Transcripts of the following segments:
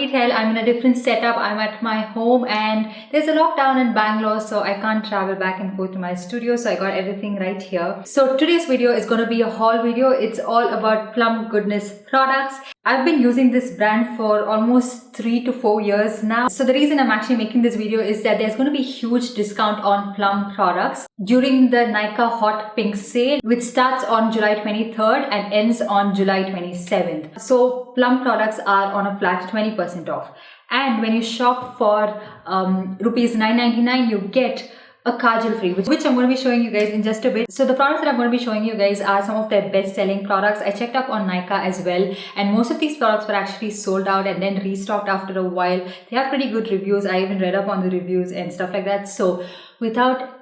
can't tell, I'm in a different setup. I'm at my home and there's a lockdown in Bangalore, so I can't travel back and forth to my studio, so I got everything right here. So today's video is going to be a haul video. It's all about Plum Goodness products. I've been using this brand for almost 3 to 4 years now. So the reason I'm actually making this video is that there's going to be huge discount on Plum products during the Nykaa Hot Pink sale, which starts on July 23rd and ends on July 27th. So Plum products are on a flat 20% off. And when you shop for rupees 9.99, you get a kajal free, which I'm going to be showing you guys in just a bit. So the products that I'm going to be showing you guys are some of their best selling products. I checked up on Nykaa as well, and most of these products were actually sold out and then restocked after a while. They have pretty good reviews. I even read up on the reviews and stuff like that. So without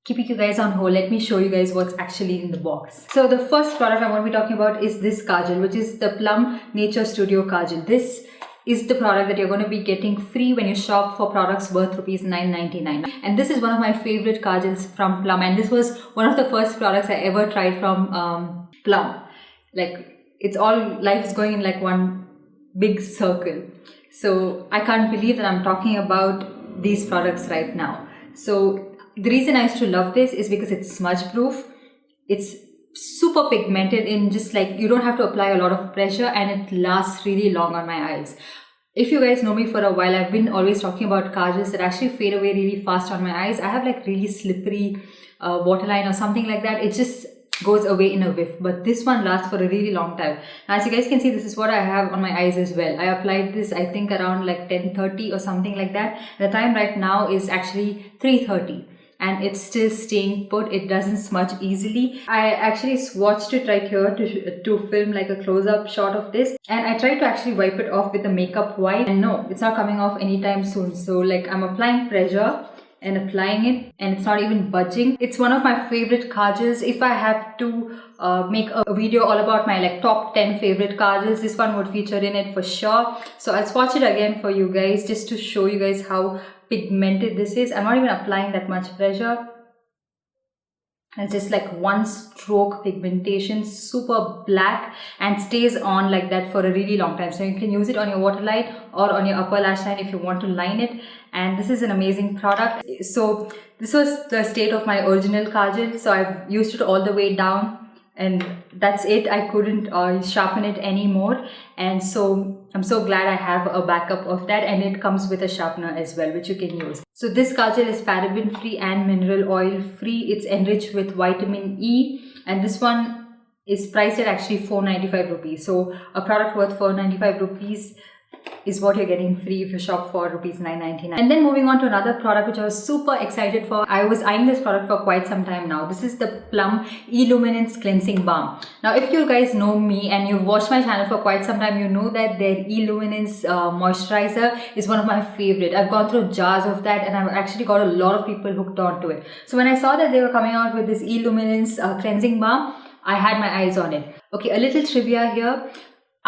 keeping you guys on hold, let me show you guys what's actually in the box. So the first product I'm going to be talking about is this kajal, which is the Plum Nature Studio Kajal. This is the product that you're going to be getting free when you shop for products worth rupees 9.99. And this is one of my favorite kajals from Plum, and this was one of the first products I ever tried from Plum. Like, it's all, life is going in like one big circle. So I can't believe that I'm talking about these products right now. So the reason I used to love this is because it's smudge proof. It's super pigmented in just like, you don't have to apply a lot of pressure, and it lasts really long on my eyes. If you guys know me for a while, I've been always talking about kajals that actually fade away really fast on my eyes. I have like really slippery waterline or something like that. It just goes away in a whiff, but this one lasts for a really long time. Now, as you guys can see, this is what I have on my eyes as well. I applied this, I think, around like 10:30 or something like that. The time right now is actually 3:30. And it's still staying put. It doesn't smudge easily. I actually swatched it right here to film like a close-up shot of this, and I tried to actually wipe it off with a makeup wipe, and no, it's not coming off anytime soon. So like, I'm applying pressure and applying it, and it's not even budging. It's one of my favorite kajals. If I have to make a video all about my like top 10 favorite kajals, this one would feature in it for sure. So I'll swatch it again for you guys just to show you guys how pigmented this is. I'm not even applying that much pressure. It's just like one stroke pigmentation, super black, and stays on like that for a really long time. So you can use it on your waterline or on your upper lash line if you want to line it. And this is an amazing product. So this was the state of my original kajal. So I've used it all the way down, and that's it. I couldn't sharpen it anymore, and so I'm so glad I have a backup of that, and it comes with a sharpener as well, which you can use. So this kajal is paraben free and mineral oil free. It's enriched with vitamin E, and this one is priced at actually 495 rupees. So a product worth 495 rupees is what you're getting free if you shop for rupees 9.99. And then moving on to another product which I was super excited for. I was eyeing this product for quite some time now. This is the Plum E-Luminence Cleansing Balm. Now, if you guys know me and you've watched my channel for quite some time, you know that their E-Luminence moisturizer is one of my favorite. I've gone through jars of that, and I've actually got a lot of people hooked onto it. So when I saw that they were coming out with this E-Luminence cleansing balm, I had my eyes on it. Okay, a little trivia here.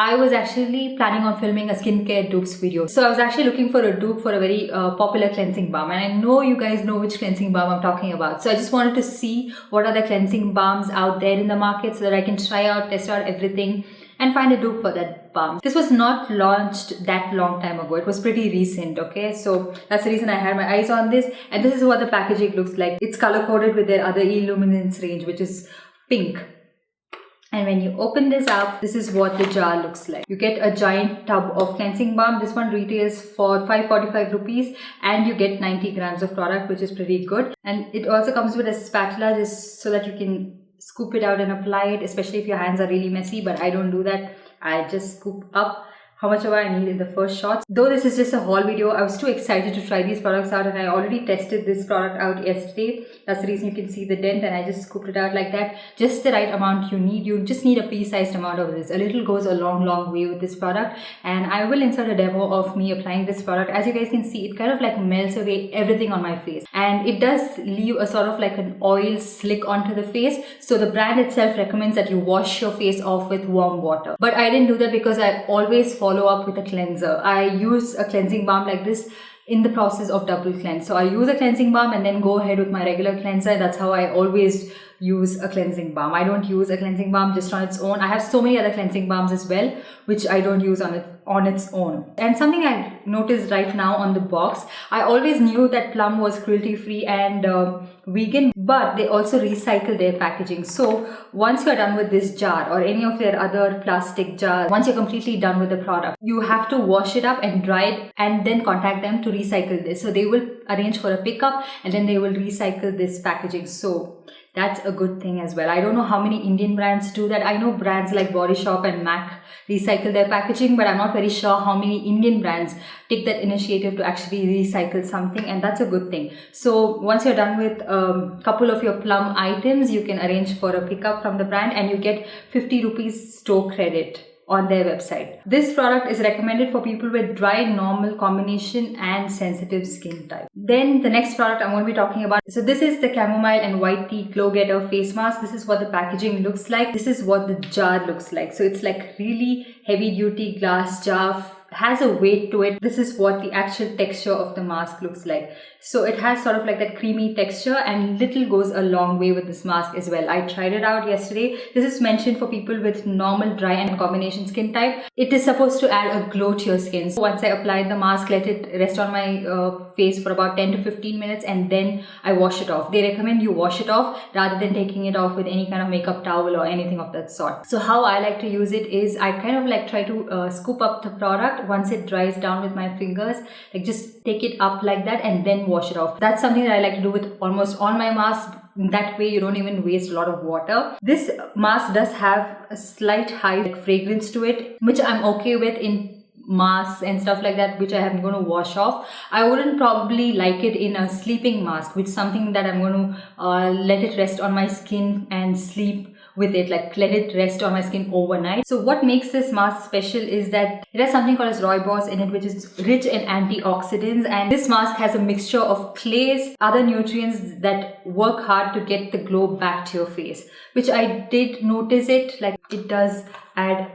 I was actually planning on filming a skincare dupes video. So I was actually looking for a dupe for a very popular cleansing balm. And I know you guys know which cleansing balm I'm talking about. So I just wanted to see what are the cleansing balms out there in the market so that I can try out, test out everything and find a dupe for that balm. This was not launched that long time ago. It was pretty recent, okay? So that's the reason I had my eyes on this. And this is what the packaging looks like. It's color coded with their other E-Luminence range, which is pink. And when you open this up, this is what the jar looks like. You get a giant tub of cleansing balm. This one retails for 545 rupees, and you get 90 grams of product, which is pretty good. And it also comes with a spatula just so that you can scoop it out and apply it, especially if your hands are really messy, but I don't do that. I just scoop up how much ever I need in the first shots. Though this is just a haul video, I was too excited to try these products out, and I already tested this product out yesterday. That's the reason you can see the dent, and I just scooped it out like that. Just the right amount you need. You just need a pea-sized amount of this. A little goes a long way with this product, and I will insert a demo of me applying this product. As you guys can see, it kind of like melts away everything on my face, and it does leave a sort of like an oil slick onto the face. So the brand itself recommends that you wash your face off with warm water, but I didn't do that because I always follow up with a cleanser. I use a cleansing balm like this in the process of double cleanse. So I use a cleansing balm and then go ahead with my regular cleanser. That's how I always use a cleansing balm. I don't use a cleansing balm just on its own. I have so many other cleansing balms as well, which I don't use on on its own. And something I noticed right now on the box, I always knew that Plum was cruelty free and vegan, but they also recycle their packaging. So once you're done with this jar or any of their other plastic jars, once you're completely done with the product, you have to wash it up and dry it and then contact them to recycle this. So they will arrange for a pickup and then they will recycle this packaging. So that's a good thing as well. I don't know how many Indian brands do that. I know brands like Body Shop and MAC recycle their packaging, but I'm not very sure how many Indian brands take that initiative to actually recycle something, and that's a good thing. So once you're done with a couple of your Plum items, you can arrange for a pickup from the brand and you get 50 rupees store credit on their website. This product is recommended for people with dry, normal, combination and sensitive skin type. Then the next product I'm going to be talking about. So this is the Chamomile and White Tea Glow Getter face mask. This is what the packaging looks like. This is what the jar looks like. So it's like really heavy duty glass jar, has a weight to it. This is what the actual texture of the mask looks like. So it has sort of like that creamy texture, and little goes a long way with this mask as well. I tried it out yesterday. This is mentioned for people with normal, dry and combination skin type. It is supposed to add a glow to your skin. So once I applied the mask, let it rest on my face for about 10 to 15 minutes and then I wash it off. They recommend you wash it off rather than taking it off with any kind of makeup towel or anything of that sort. So how I like to use it is I kind of like try to scoop up the product once it dries down with my fingers, like just take it up like that and then wash it off. That's something that I like to do with almost all my masks. That way you don't even waste a lot of water. This mask does have a slight high fragrance to it, which I'm okay with in masks and stuff like that, which I am going to wash off. I wouldn't probably like it in a sleeping mask, which is something that I'm going to let it rest on my skin and sleep with it, like let it rest on my skin overnight. So what makes this mask special is that it has something called as rooibos in it, which is rich in antioxidants, and this mask has a mixture of clays, other nutrients that work hard to get the glow back to your face, which I did notice it, like it does add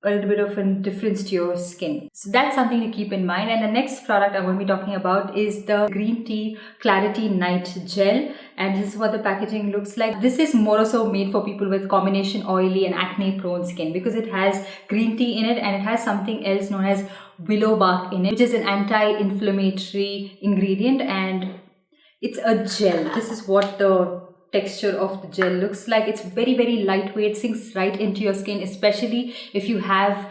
a little bit of a difference to your skin. So that's something to keep in mind. And the next product I'm going to be talking about is the Green Tea Clarity Night Gel, and this is what the packaging looks like. This is more so made for people with combination oily and acne prone skin because it has green tea in it and it has something else known as willow bark in it, which is an anti-inflammatory ingredient, and it's a gel. This is what the texture of the gel looks like. It's very lightweight, sinks right into your skin, especially if you have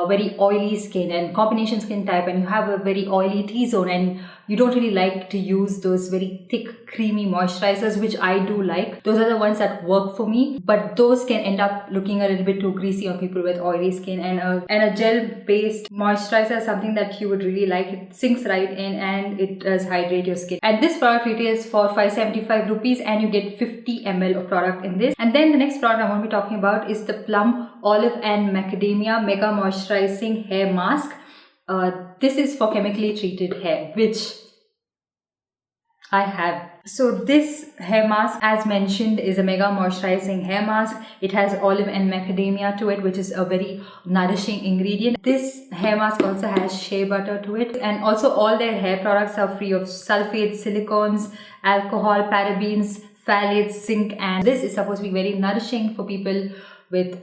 very oily skin and combination skin type and you have a very oily T-zone and you don't really like to use those very thick creamy moisturizers, which I do like. Those are the ones that work for me, but those can end up looking a little bit too greasy on people with oily skin, and a gel based moisturizer is something that you would really like. It sinks right in and it does hydrate your skin, and this product retails for 575 rupees and you get 50 ml of product in this. And then the next product I'm going to be talking about is the Plum Olive and Macademia Mega Moisturizing Hair Mask. This is for chemically treated hair, which I have. So this hair mask, as mentioned, is a mega moisturizing hair mask. It has olive and macadamia to it, which is a very nourishing ingredient. This hair mask also has shea butter to it, and also all their hair products are free of sulfates, silicones, alcohol, parabens, phthalates, zinc, and this is supposed to be very nourishing for people with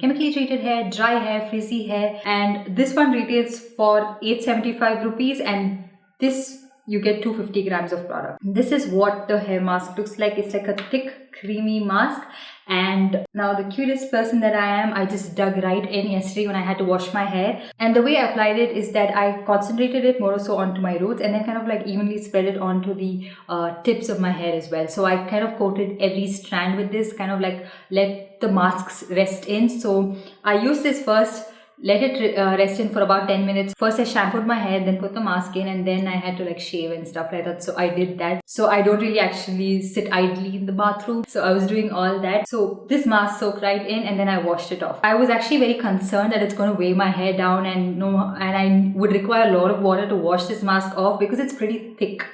chemically treated hair, dry hair, frizzy hair. And this one retails for 875 rupees, and this you get 250 grams of product. This is what the hair mask looks like. It's like a thick creamy mask. And now the cutest person that I am, I just dug right in yesterday when I had to wash my hair, and the way I applied it is that I concentrated it more so onto my roots and then kind of like evenly spread it onto the tips of my hair as well. So I kind of coated every strand with this, kind of like let the masks rest in. So I used this first, let it rest in for about 10 minutes. First I shampooed my hair, then put the mask in, and then I had to like shave and stuff like that. So I did that. So I don't really actually sit idly in the bathroom. So I was doing all that. So this mask soaked right in and then I washed it off. I was actually very concerned that it's going to weigh my hair down and I would require a lot of water to wash this mask off because it's pretty thick.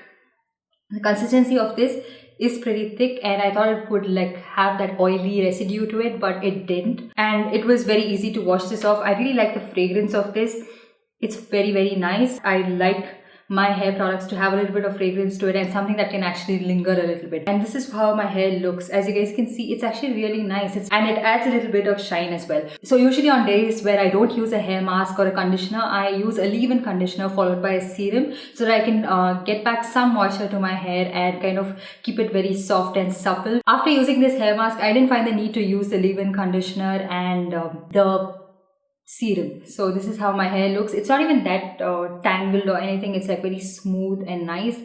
The consistency of this is pretty thick, and I thought it would like have that oily residue to it, but it didn't, and it was very easy to wash this off. I really like the fragrance of this. It's very nice. I like my hair products to have a little bit of fragrance to it and something that can actually linger a little bit. And this is how my hair looks. As you guys can see, it's actually really nice, and it adds a little bit of shine as well. So usually on days where I don't use a hair mask or a conditioner, I use a leave-in conditioner followed by a serum so that I can get back some moisture to my hair and kind of keep it very soft and supple. After using this hair mask, I didn't find the need to use the leave-in conditioner and the serum. So this is how my hair looks. It's not even that tangled or anything. It's like very smooth and nice,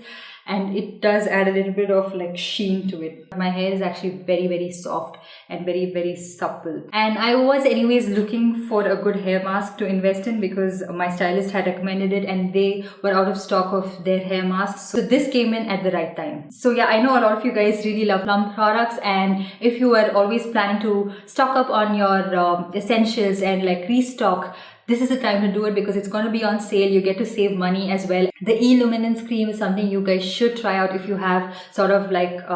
and it does add a little bit of like sheen to it. My hair is actually very soft and very supple, and I was anyways looking for a good hair mask to invest in because my stylist had recommended it and they were out of stock of their hair masks, so this came in at the right time. So yeah, I know a lot of you guys really love Plum products, and if you were always planning to stock up on your essentials and like restock, this is the time to do it because it's going to be on sale. You get to save money as well. The E-Luminence cream is something you guys should try out if you have sort of like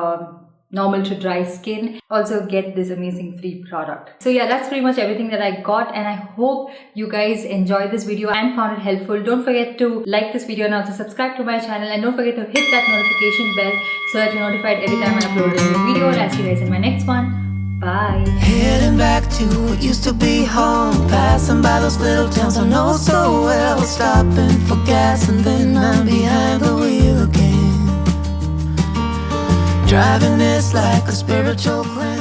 normal to dry skin. Also get this amazing free product. So yeah, that's pretty much everything that I got, and I hope you guys enjoyed this video and found it helpful. Don't forget to like this video and also subscribe to my channel, and don't forget to hit that notification bell so that you're notified every time I upload a new video. And I'll see you guys in my next one. Bye. Heading back to what used to be home, passing by those little towns I know so well, stopping for gas and then I'm behind the wheel again, driving this like a spiritual cleanse.